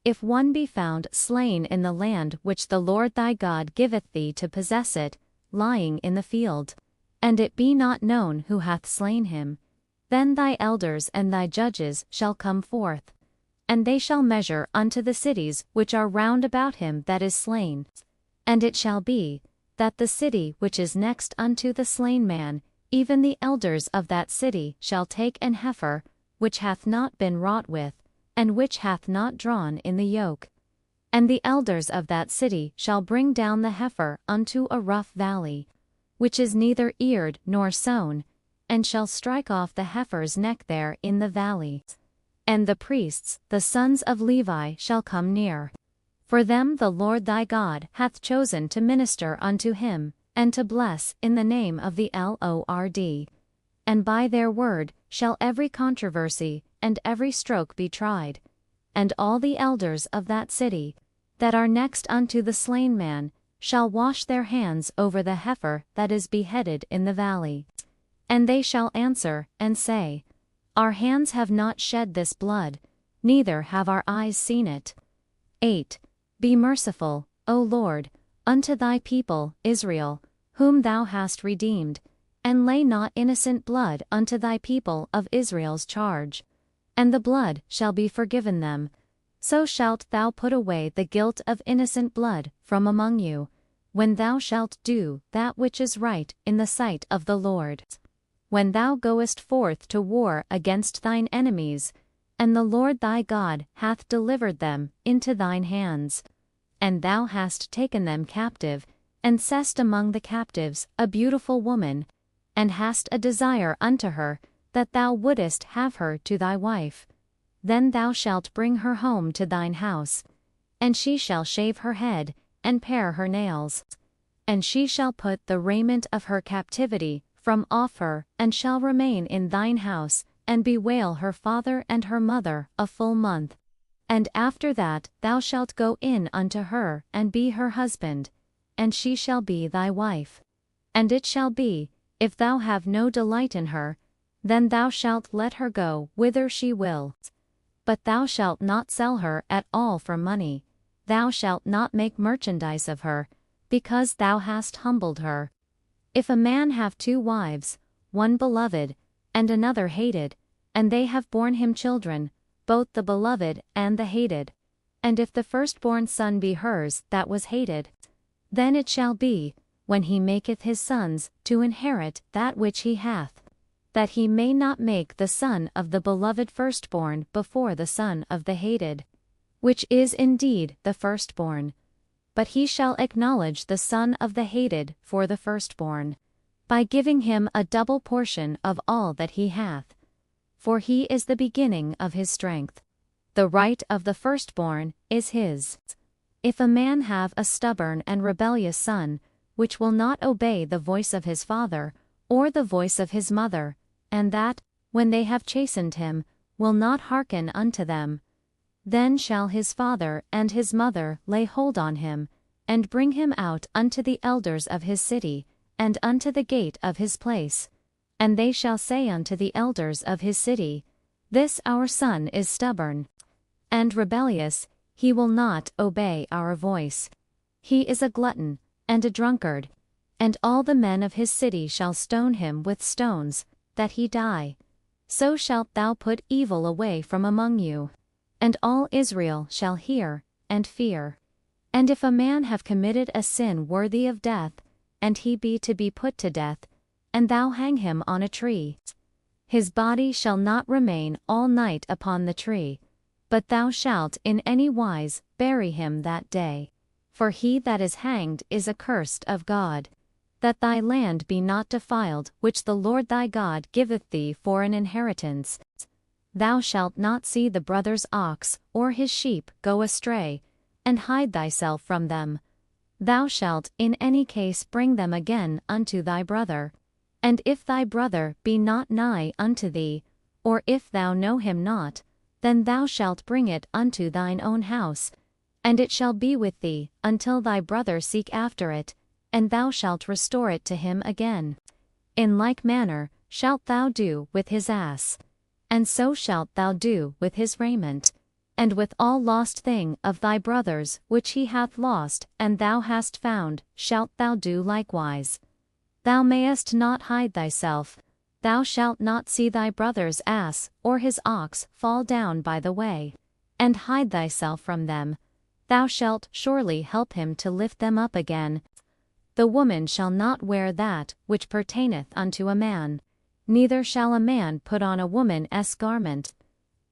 if one be found slain in the land which the Lord thy God giveth thee to possess it, lying in the field, and it be not known who hath slain him, then thy elders and thy judges shall come forth, and they shall measure unto the cities which are round about him that is slain. And it shall be, that the city which is next unto the slain man, even the elders of that city shall take an heifer, which hath not been wrought with, and which hath not drawn in the yoke. And the elders of that city shall bring down the heifer unto a rough valley, which is neither eared nor sown, and shall strike off the heifer's neck there in the valley. And the priests, the sons of Levi, shall come near. For them the Lord thy God hath chosen to minister unto him, and to bless in the name of the Lord. And by their word shall every controversy and every stroke be tried. And all the elders of that city, that are next unto the slain man, shall wash their hands over the heifer that is beheaded in the valley. And they shall answer, and say, Our hands have not shed this blood, neither have our eyes seen it. 8. Be merciful, O Lord, unto thy people Israel, whom thou hast redeemed, and lay not innocent blood unto thy people of Israel's charge. And the blood shall be forgiven them. So shalt thou put away the guilt of innocent blood from among you, when thou shalt do that which is right in the sight of the Lord. When thou goest forth to war against thine enemies, and the Lord thy God hath delivered them into thine hands, and thou hast taken them captive, and sest among the captives a beautiful woman, and hast a desire unto her, that thou wouldest have her to thy wife, then thou shalt bring her home to thine house, and she shall shave her head, and pare her nails, and she shall put the raiment of her captivity from off her, and shall remain in thine house, and bewail her father and her mother a full month. And after that thou shalt go in unto her, and be her husband, and she shall be thy wife. And it shall be, if thou have no delight in her, then thou shalt let her go whither she will. But thou shalt not sell her at all for money, thou shalt not make merchandise of her, because thou hast humbled her. If a man have 2 wives, one beloved, and another hated, and they have borne him children, both the beloved and the hated, and if the firstborn son be hers that was hated, then it shall be, when he maketh his sons to inherit that which he hath, that he may not make the son of the beloved firstborn before the son of the hated, which is indeed the firstborn. But he shall acknowledge the son of the hated for the firstborn, by giving him a double portion of all that he hath. For he is the beginning of his strength. The right of the firstborn is his. If a man have a stubborn and rebellious son, which will not obey the voice of his father, or the voice of his mother, and that, when they have chastened him, will not hearken unto them, then shall his father and his mother lay hold on him, and bring him out unto the elders of his city, and unto the gate of his place. And they shall say unto the elders of his city, This our son is stubborn and rebellious, he will not obey our voice. He is a glutton, and a drunkard. And all the men of his city shall stone him with stones, that he die. So shalt thou put evil away from among you. And all Israel shall hear, and fear. And if a man have committed a sin worthy of death, and he be to be put to death, and thou hang him on a tree, his body shall not remain all night upon the tree, but thou shalt in any wise bury him that day. For he that is hanged is accursed of God. That thy land be not defiled which the Lord thy God giveth thee for an inheritance. Thou shalt not see the brother's ox or his sheep go astray, and hide thyself from them. Thou shalt in any case bring them again unto thy brother. And if thy brother be not nigh unto thee, or if thou know him not, then thou shalt bring it unto thine own house, and it shall be with thee until thy brother seek after it, and thou shalt restore it to him again. In like manner shalt thou do with his ass. And so shalt thou do with his raiment. And with all lost thing of thy brother's which he hath lost and thou hast found, shalt thou do likewise. Thou mayest not hide thyself. Thou shalt not see thy brother's ass or his ox fall down by the way, and hide thyself from them. Thou shalt surely help him to lift them up again. The woman shall not wear that which pertaineth unto a man, neither shall a man put on a woman's garment.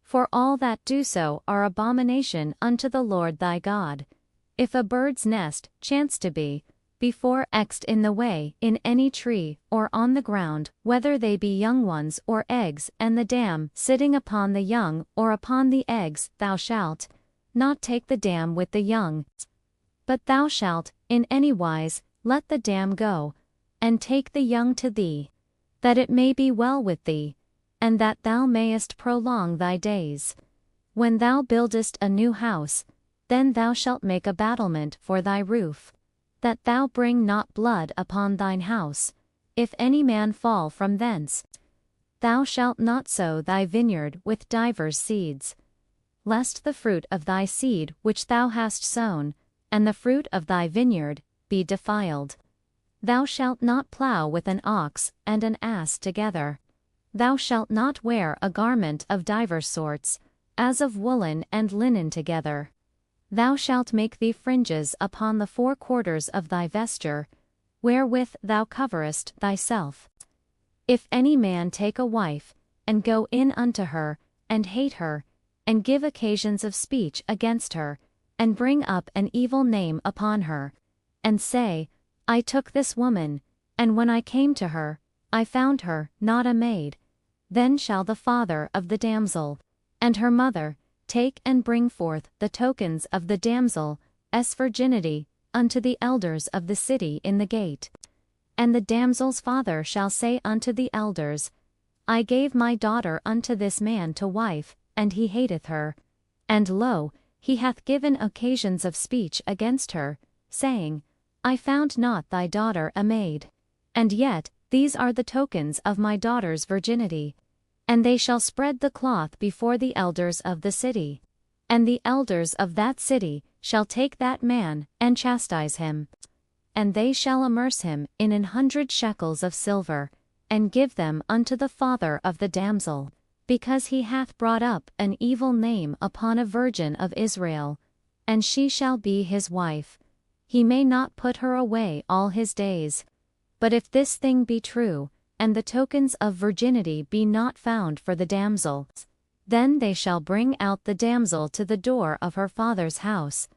For all that do so are abomination unto the Lord thy God. If a bird's nest chance to be before exed in the way in any tree or on the ground, whether they be young ones or eggs, and the dam sitting upon the young or upon the eggs, thou shalt not take the dam with the young, but thou shalt, in any wise, let the dam go, and take the young to thee, that it may be well with thee, and that thou mayest prolong thy days. When thou buildest a new house, then thou shalt make a battlement for thy roof, that thou bring not blood upon thine house, if any man fall from thence. Thou shalt not sow thy vineyard with divers seeds, lest the fruit of thy seed which thou hast sown, and the fruit of thy vineyard, be defiled. Thou shalt not plough with an ox and an ass together. Thou shalt not wear a garment of divers sorts, as of woolen and linen together. Thou shalt make thee fringes upon the four quarters of thy vesture, wherewith thou coverest thyself. If any man take a wife, and go in unto her, and hate her, and give occasions of speech against her, and bring up an evil name upon her, and say, I took this woman, and when I came to her, I found her not a maid, then shall the father of the damsel, and her mother, take and bring forth the tokens of the damsel's virginity unto the elders of the city in the gate. And the damsel's father shall say unto the elders, I gave my daughter unto this man to wife, and he hateth her. And lo, he hath given occasions of speech against her, saying, I found not thy daughter a maid. And yet, these are the tokens of my daughter's virginity. And they shall spread the cloth before the elders of the city. And the elders of that city shall take that man, and chastise him. And they shall amerce him in 100 shekels of silver, and give them unto the father of the damsel, because he hath brought up an evil name upon a virgin of Israel, and she shall be his wife. He may not put her away all his days. But if this thing be true, and the tokens of virginity be not found for the damsel, then they shall bring out the damsel to the door of her father's house,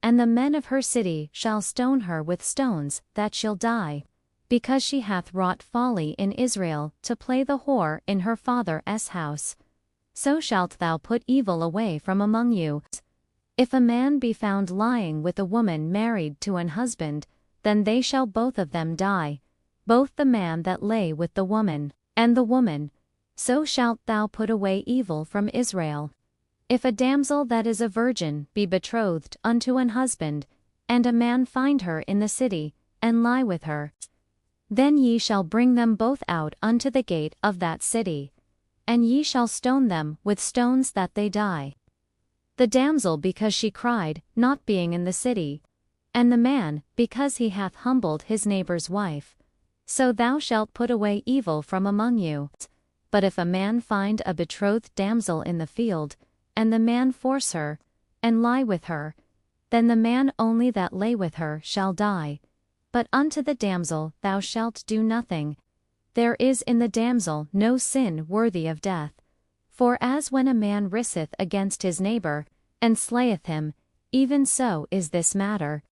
and the men of her city shall stone her with stones, that she'll die, because she hath wrought folly in Israel to play the whore in her father's house. So shalt thou put evil away from among you. If a man be found lying with a woman married to an husband, then they shall both of them die, both the man that lay with the woman, and the woman. So shalt thou put away evil from Israel. If a damsel that is a virgin be betrothed unto an husband, and a man find her in the city, and lie with her, then ye shall bring them both out unto the gate of that city, and ye shall stone them with stones that they die. The damsel because she cried, not being in the city, and the man because he hath humbled his neighbor's wife. So thou shalt put away evil from among you. But if a man find a betrothed damsel in the field, and the man force her, and lie with her, then the man only that lay with her shall die. But unto the damsel thou shalt do nothing. There is in the damsel no sin worthy of death. For as when a man riseth against his neighbor, and slayeth him, even so is this matter.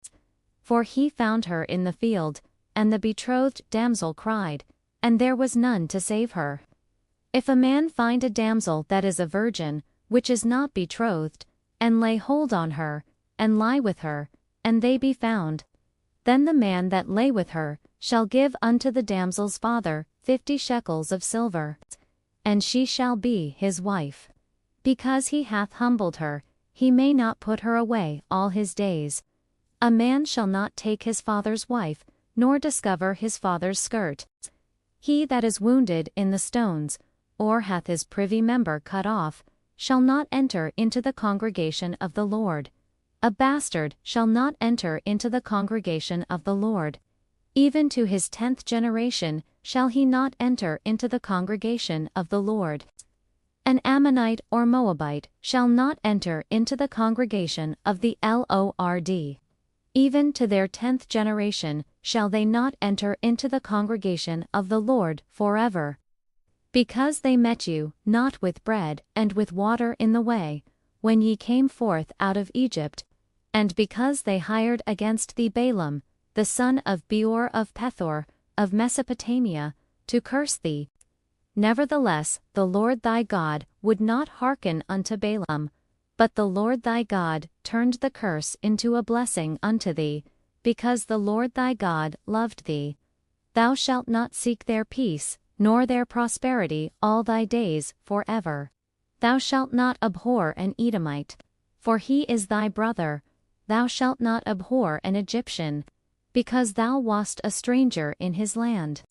For he found her in the field, and the betrothed damsel cried, and there was none to save her. If a man find a damsel that is a virgin, which is not betrothed, and lay hold on her, and lie with her, and they be found, then the man that lay with her shall give unto the damsel's father 50 shekels of silver, and she shall be his wife. Because he hath humbled her, he may not put her away all his days. A man shall not take his father's wife, nor discover his father's skirt. He that is wounded in the stones, or hath his privy member cut off, shall not enter into the congregation of the Lord. A bastard shall not enter into the congregation of the Lord. Even to his 10th generation shall he not enter into the congregation of the Lord. An Ammonite or Moabite shall not enter into the congregation of the Lord. Even to their 10th generation shall they not enter into the congregation of the Lord forever. Because they met you not with bread and with water in the way, when ye came forth out of Egypt, and because they hired against thee Balaam, the son of Beor of Pethor, of Mesopotamia, to curse thee. Nevertheless the Lord thy God would not hearken unto Balaam, but the Lord thy God turned the curse into a blessing unto thee, because the Lord thy God loved thee. Thou shalt not seek their peace, nor their prosperity all thy days forever. Thou shalt not abhor an Edomite, for he is thy brother. Thou shalt not abhor an Egyptian, because thou wast a stranger in his land.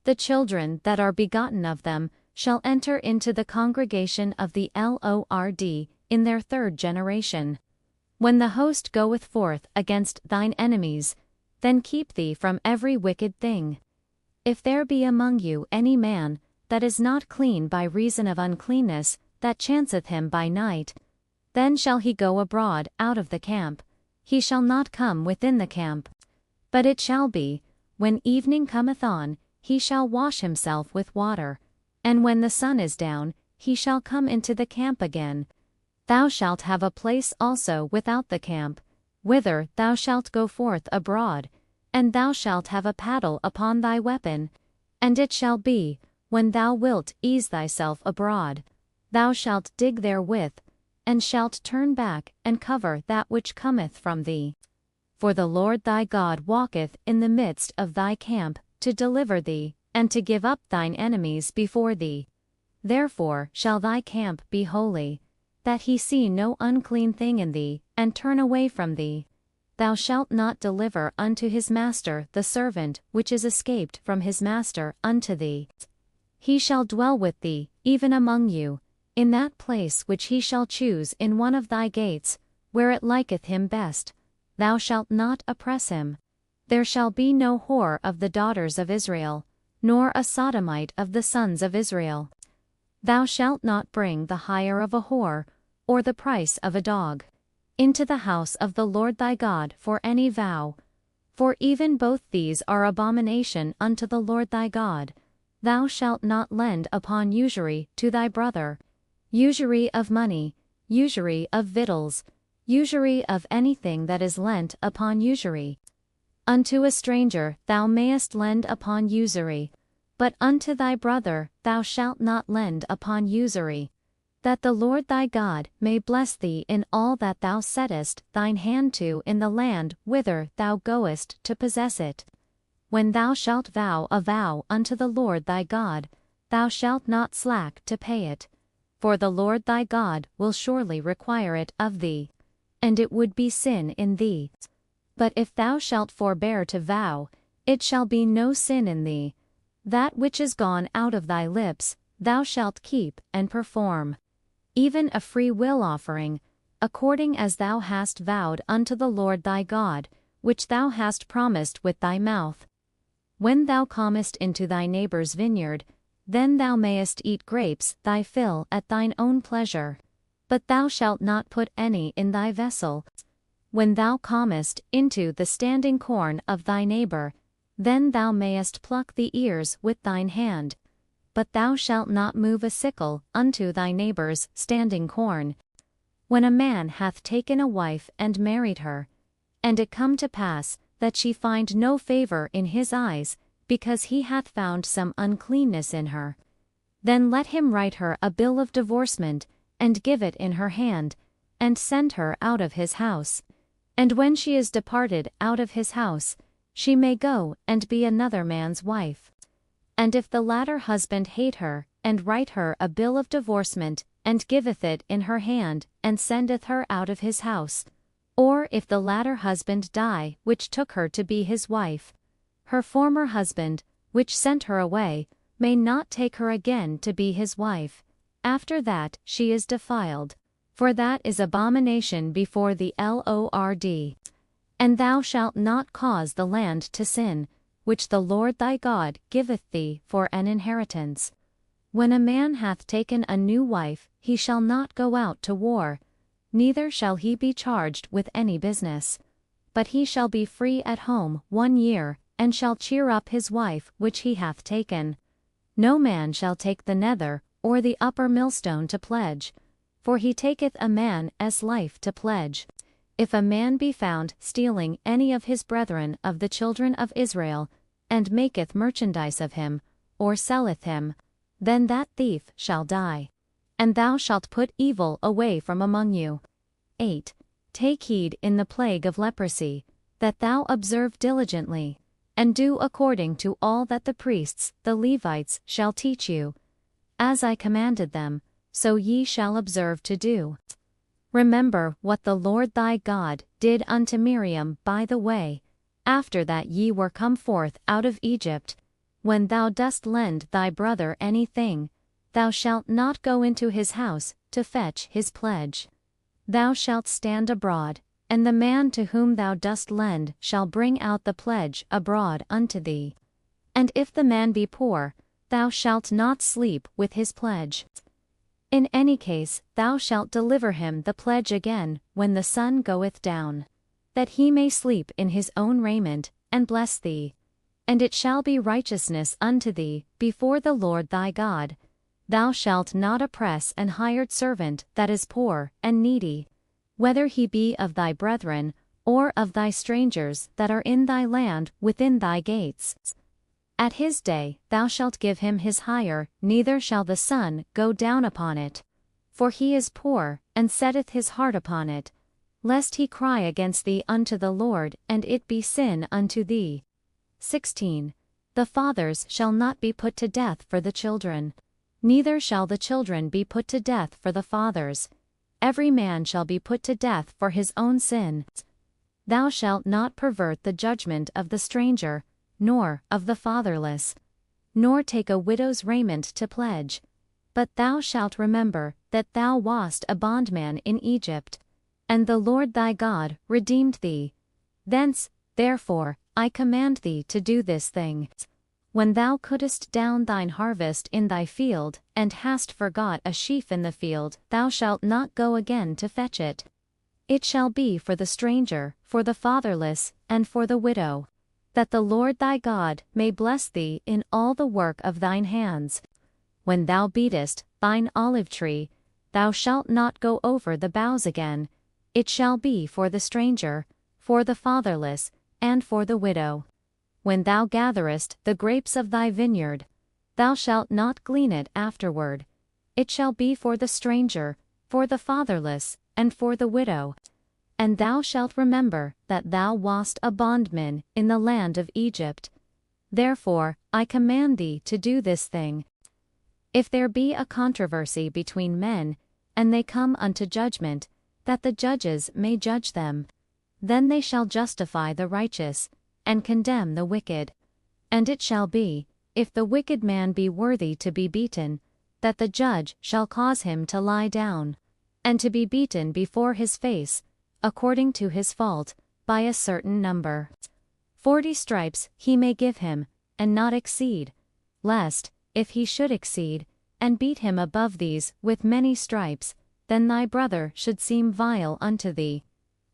The children that are begotten of them shall enter into the congregation of the Lord in their 3rd generation. When the host goeth forth against thine enemies, then keep thee from every wicked thing. If there be among you any man that is not clean by reason of uncleanness that chanceth him by night, then shall he go abroad out of the camp. He shall not come within the camp. But it shall be, when evening cometh on, he shall wash himself with water, and when the sun is down, he shall come into the camp again. Thou shalt have a place also without the camp, whither thou shalt go forth abroad, and thou shalt have a paddle upon thy weapon. And it shall be, when thou wilt ease thyself abroad, thou shalt dig therewith, and shalt turn back and cover that which cometh from thee. For the Lord thy God walketh in the midst of thy camp, to deliver thee, and to give up thine enemies before thee. Therefore shall thy camp be holy, that he see no unclean thing in thee, and turn away from thee. Thou shalt not deliver unto his master the servant which is escaped from his master unto thee. He shall dwell with thee, even among you, in that place which he shall choose in one of thy gates, where it liketh him best. Thou shalt not oppress him. There shall be no whore of the daughters of Israel, nor a sodomite of the sons of Israel. Thou shalt not bring the hire of a whore, or the price of a dog, into the house of the Lord thy God for any vow. For even both these are abomination unto the Lord thy God. Thou shalt not lend upon usury to thy brother, usury of money, usury of victuals, usury of anything that is lent upon usury. Unto a stranger thou mayest lend upon usury, but unto thy brother thou shalt not lend upon usury. That the Lord thy God may bless thee in all that thou settest thine hand to in the land whither thou goest to possess it. When thou shalt vow a vow unto the Lord thy God, thou shalt not slack to pay it, for the Lord thy God will surely require it of thee, and it would be sin in thee. But if thou shalt forbear to vow, it shall be no sin in thee. That which is gone out of thy lips, thou shalt keep and perform. Even a free will offering, according as thou hast vowed unto the Lord thy God, which thou hast promised with thy mouth. When thou comest into thy neighbor's vineyard, then thou mayest eat grapes thy fill at thine own pleasure. But thou shalt not put any in thy vessel. When thou comest into the standing corn of thy neighbor, then thou mayest pluck the ears with thine hand. But thou shalt not move a sickle unto thy neighbor's standing corn. When a man hath taken a wife and married her, and it come to pass that she find no favor in his eyes, because he hath found some uncleanness in her, then let him write her a bill of divorcement, and give it in her hand, and send her out of his house. And when she is departed out of his house, she may go and be another man's wife. And if the latter husband hate her, and write her a bill of divorcement, and giveth it in her hand, and sendeth her out of his house, or if the latter husband die which took her to be his wife, her former husband, which sent her away, may not take her again to be his wife. after that she is defiled. For that is abomination before the Lord. And thou shalt not cause the land to sin, which the Lord thy God giveth thee for an inheritance. When a man hath taken a new wife, he shall not go out to war, neither shall he be charged with any business. But he shall be free at home 1 year, and shall cheer up his wife which he hath taken. No man shall take the nether, or the upper millstone to pledge, for he taketh a man as life to pledge. If a man be found stealing any of his brethren of the children of Israel, and maketh merchandise of him, or selleth him, then that thief shall die. And thou shalt put evil away from among you. 8. Take heed in the plague of leprosy, that thou observe diligently, and do according to all that the priests, the Levites, shall teach you. As I commanded them, so ye shall observe to do. Remember what the Lord thy God did unto Miriam by the way, after that ye were come forth out of Egypt. When thou dost lend thy brother anything, thou shalt not go into his house to fetch his pledge. Thou shalt stand abroad, and the man to whom thou dost lend shall bring out the pledge abroad unto thee. And if the man be poor, thou shalt not sleep with his pledge. In any case thou shalt deliver him the pledge again when the sun goeth down, that he may sleep in his own raiment, and bless thee. And it shall be righteousness unto thee before the Lord thy God. Thou shalt not oppress an hired servant that is poor and needy, whether he be of thy brethren, or of thy strangers that are in thy land within thy gates. At his day thou shalt give him his hire, neither shall the sun go down upon it. For he is poor, and setteth his heart upon it, lest he cry against thee unto the Lord, and it be sin unto thee. 16. The fathers shall not be put to death for the children, neither shall the children be put to death for the fathers. Every man shall be put to death for his own sin. Thou shalt not pervert the judgment of the stranger, nor of the fatherless, nor take a widow's raiment to pledge. But thou shalt remember that thou wast a bondman in Egypt, and the Lord thy God redeemed thee. Thence, therefore, I command thee to do this thing. When thou couldest down thine harvest in thy field, and hast forgot a sheaf in the field, thou shalt not go again to fetch it. It shall be for the stranger, for the fatherless, and for the widow, that the Lord thy God may bless thee in all the work of thine hands. When thou beatest thine olive tree, thou shalt not go over the boughs again. It shall be for the stranger, for the fatherless, and for the widow. When thou gatherest the grapes of thy vineyard, thou shalt not glean it afterward. It shall be for the stranger, for the fatherless, and for the widow. And thou shalt remember that thou wast a bondman in the land of Egypt. Therefore I command thee to do this thing. If there be a controversy between men, and they come unto judgment, that the judges may judge them, then they shall justify the righteous, and condemn the wicked. And it shall be, if the wicked man be worthy to be beaten, that the judge shall cause him to lie down, and to be beaten before his face, according to his fault, by a certain number. 40 stripes he may give him, and not exceed, lest, if he should exceed, and beat him above these with many stripes, then thy brother should seem vile unto thee.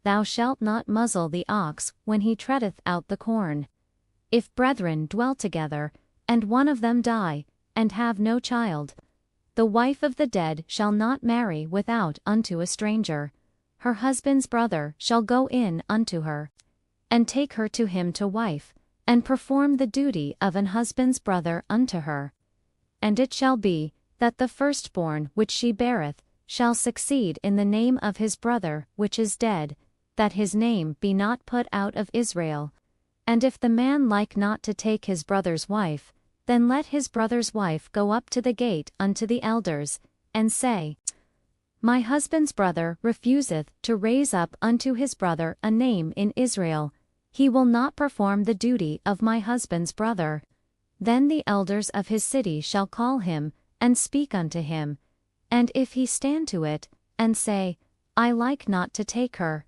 Thou shalt not muzzle the ox when he treadeth out the corn. If brethren dwell together, and one of them die, and have no child, the wife of the dead shall not marry without unto a stranger. Her husband's brother shall go in unto her, and take her to him to wife, and perform the duty of an husband's brother unto her. And it shall be, that the firstborn which she beareth shall succeed in the name of his brother which is dead, that his name be not put out of Israel. And if the man like not to take his brother's wife, then let his brother's wife go up to the gate unto the elders, and say, My husband's brother refuseth to raise up unto his brother a name in Israel. He will not perform the duty of my husband's brother. Then the elders of his city shall call him, and speak unto him, And if he stand to it, and say, I like not to take her,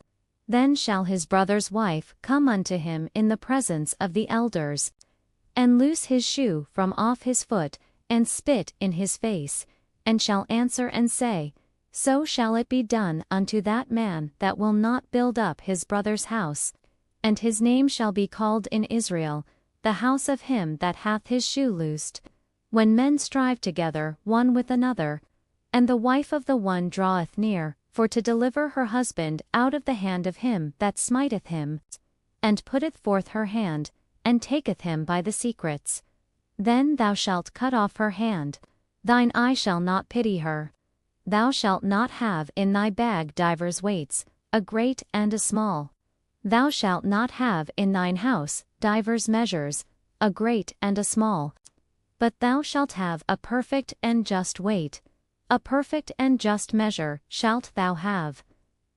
then shall his brother's wife come unto him in the presence of the elders, and loose his shoe from off his foot, and spit in his face, and shall answer and say, So shall it be done unto that man that will not build up his brother's house, and his name shall be called in Israel, the house of him that hath his shoe loosed. When men strive together one with another, and the wife of the one draweth near, for to deliver her husband out of the hand of him that smiteth him, and putteth forth her hand, and taketh him by the secrets, then thou shalt cut off her hand, thine eye shall not pity her. Thou shalt not have in thy bag divers weights, a great and a small. Thou shalt not have in thine house divers measures, a great and a small. But thou shalt have a perfect and just weight, a perfect and just measure shalt thou have,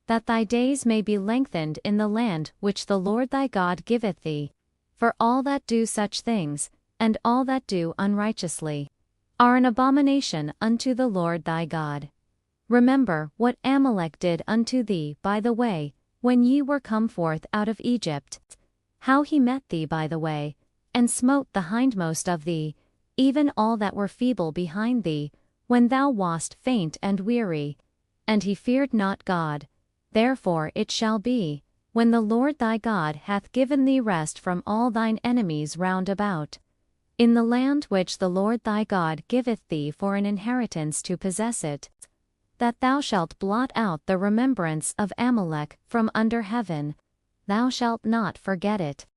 that thy days may be lengthened in the land which the Lord thy God giveth thee. For all that do such things, and all that do unrighteously, are an abomination unto the Lord thy God. Remember what Amalek did unto thee by the way, when ye were come forth out of Egypt, how he met thee by the way, and smote the hindmost of thee, even all that were feeble behind thee, when thou wast faint and weary. And he feared not God. Therefore it shall be, when the Lord thy God hath given thee rest from all thine enemies round about, in the land which the Lord thy God giveth thee for an inheritance to possess it, that thou shalt blot out the remembrance of Amalek from under heaven, thou shalt not forget it.